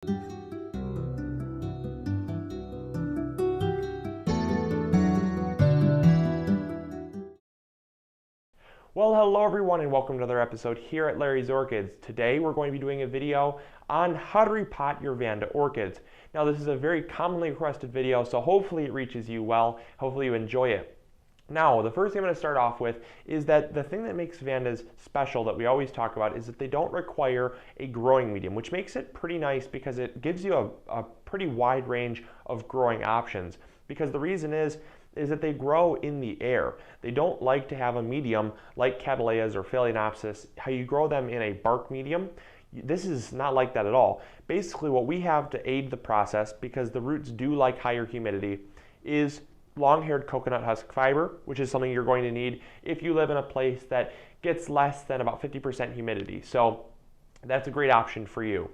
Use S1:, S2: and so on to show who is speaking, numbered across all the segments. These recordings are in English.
S1: Well, hello everyone and welcome to another episode here at Larry's Orchids. Today we're going to be doing a video on how to repot your Vanda orchids. Now this is a very commonly requested video, so hopefully it reaches you well. Hopefully you enjoy it. Now, the first thing I'm going to start off with is that the thing that makes Vandas special that we always talk about is that they don't require a growing medium, which makes it pretty nice because it gives you a pretty wide range of growing options. Because the reason is that they grow in the air. They don't like to have a medium like Cattleyas or Phalaenopsis, how you grow them in a bark medium. This is not like that at all. Basically what we have to aid the process, because the roots do like higher humidity, is long-haired coconut husk fiber, which is something you're going to need if you live in a place that gets less than about 50% humidity. So that's a great option for you.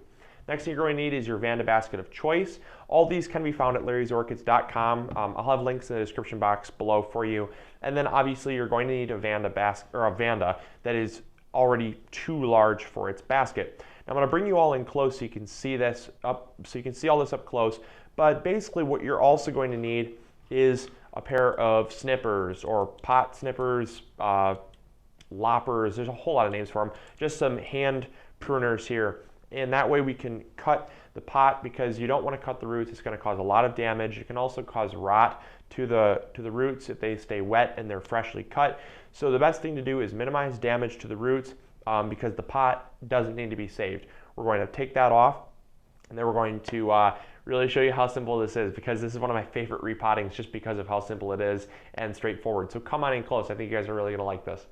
S1: Next thing you're going to need is your Vanda basket of choice. All these can be found at larrysorchids.com. I'll have links in the description box below for you. And then obviously you're going to need a Vanda basket or a Vanda that is already too large for its basket. Now I'm going to bring you all in close so you can see this up, so you can see all this up close. But basically what you're also going to need is a pair of snippers or pot snippers, loppers. There's a whole lot of names for them. Just some hand pruners here. And that way we can cut the pot, because you don't want to cut the roots. It's going to cause a lot of damage. It can also cause rot to the roots if they stay wet and they're freshly cut. So the best thing to do is minimize damage to the roots, because the pot doesn't need to be saved. We're going to take that off, and then we're going to really show you how simple this is, because this is one of my favorite repottings just because of how simple it is and straightforward. So come on in close. I think you guys are really going to like this.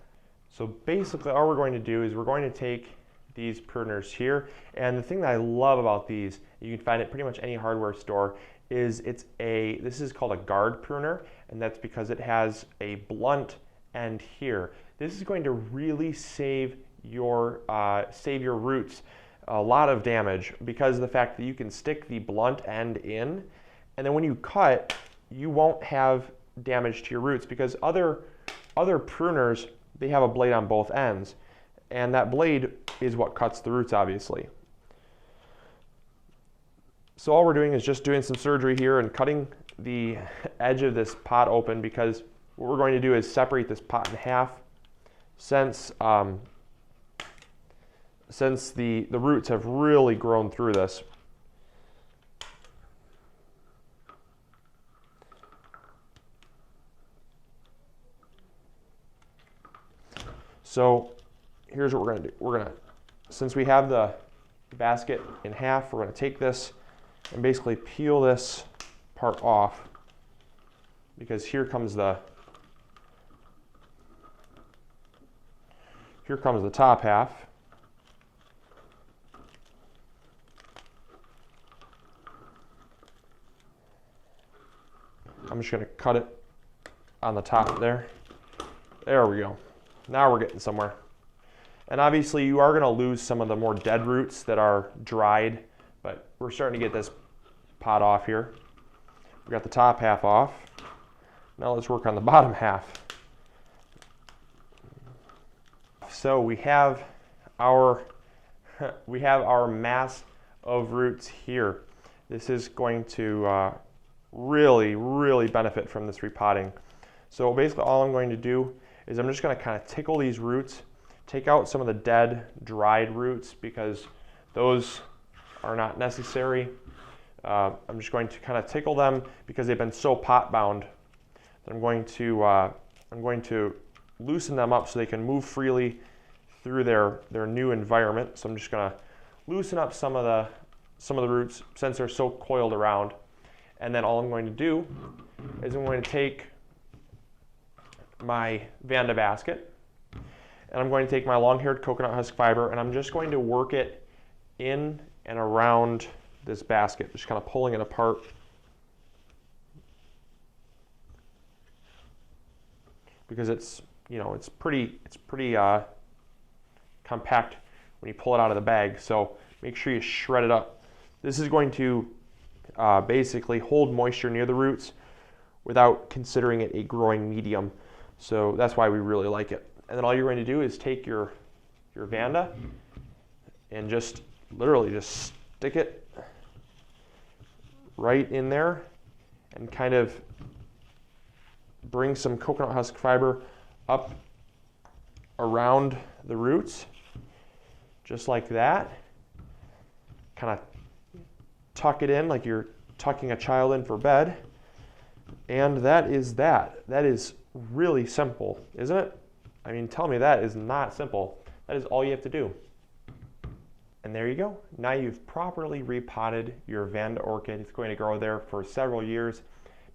S1: So basically all we're going to do is we're going to take these pruners here, and the thing that I love about these, you can find it pretty much any hardware store, is this is called a guard pruner, and that's because it has a blunt end here. This is going to really save your roots a lot of damage, because of the fact that you can stick the blunt end in, and then when you cut, you won't have damage to your roots, because other pruners, they have a blade on both ends, and that blade is what cuts the roots, obviously. So all we're doing is just doing some surgery here and cutting the edge of this pot open, because what we're going to do is separate this pot in half, since the roots have really grown through this. So here's what we're going to do. Since we have the basket in half, we're going to take this and basically peel this part off, because here comes the top half. I'm just going to cut it on the top there. There we go. Now we're getting somewhere. And obviously you are going to lose some of the more dead roots that are dried, but we're starting to get this pot off here. We got the top half off. Now let's work on the bottom half. So we have our mass of roots here. This is going to really benefit from this repotting. So basically all I'm going to do is I'm just going to kind of tickle these roots, take out some of the dead, dried roots, because those are not necessary. I'm just going to kind of tickle them because they've been so pot bound. I'm going to loosen them up so they can move freely through their new environment. So I'm just going to loosen up some of the roots since they're so coiled around. And then all I'm going to do is I'm going to take my Vanda basket, and I'm going to take my long-haired coconut husk fiber, and I'm just going to work it in and around this basket, just kind of pulling it apart. Because it's pretty compact when you pull it out of the bag, so make sure you shred it up. This is going to basically hold moisture near the roots without considering it a growing medium. So that's why we really like it. And then all you're going to do is take your Vanda and just literally just stick it right in there and kind of bring some coconut husk fiber up around the roots, just like that. Kind of tuck it in like you're tucking a child in for bed. And that is that. That is really simple, isn't it? I mean, tell me that is not simple. That is all you have to do. And there you go. Now you've properly repotted your Vanda orchid. It's going to grow there for several years.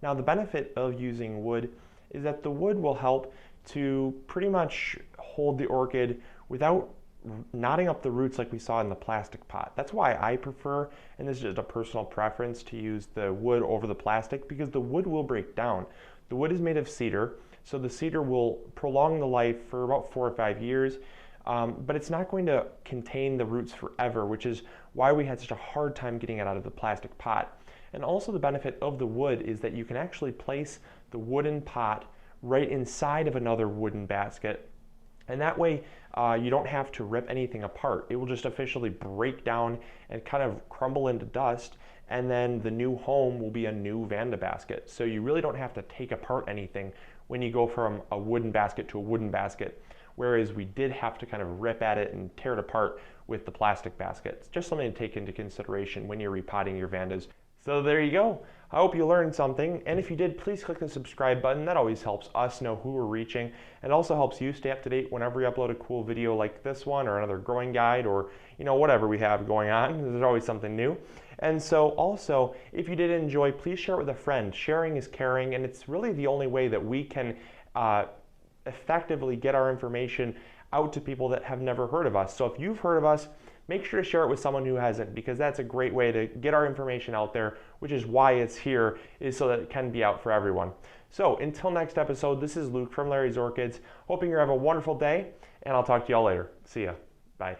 S1: Now the benefit of using wood is that the wood will help to pretty much hold the orchid without knotting up the roots like we saw in the plastic pot. That's why I prefer, and this is just a personal preference, to use the wood over the plastic, because the wood will break down. The wood is made of cedar, so the cedar will prolong the life for about 4 or 5 years, but it's not going to contain the roots forever, which is why we had such a hard time getting it out of the plastic pot. And also the benefit of the wood is that you can actually place the wooden pot right inside of another wooden basket. And that way you don't have to rip anything apart. It will just officially break down and kind of crumble into dust, and then the new home will be a new Vanda basket. So you really don't have to take apart anything when you go from a wooden basket to a wooden basket, whereas we did have to kind of rip at it and tear it apart with the plastic basket. It's just something to take into consideration when you're repotting your Vandas. So there you go. I hope you learned something, and if you did, please click the subscribe button. That always helps us know who we're reaching, and also helps you stay up to date whenever we upload a cool video like this one, or another growing guide, or whatever we have going on. There's always something new. And so also, if you did enjoy, please share it with a friend. Sharing is caring, and it's really the only way that we can effectively get our information out to people that have never heard of us. So if you've heard of us, make sure to share it with someone who hasn't, because that's a great way to get our information out there, which is why it's here, is so that it can be out for everyone. So until next episode, this is Luke from Larry's Orchids, hoping you have a wonderful day, and I'll talk to y'all later. See ya. Bye.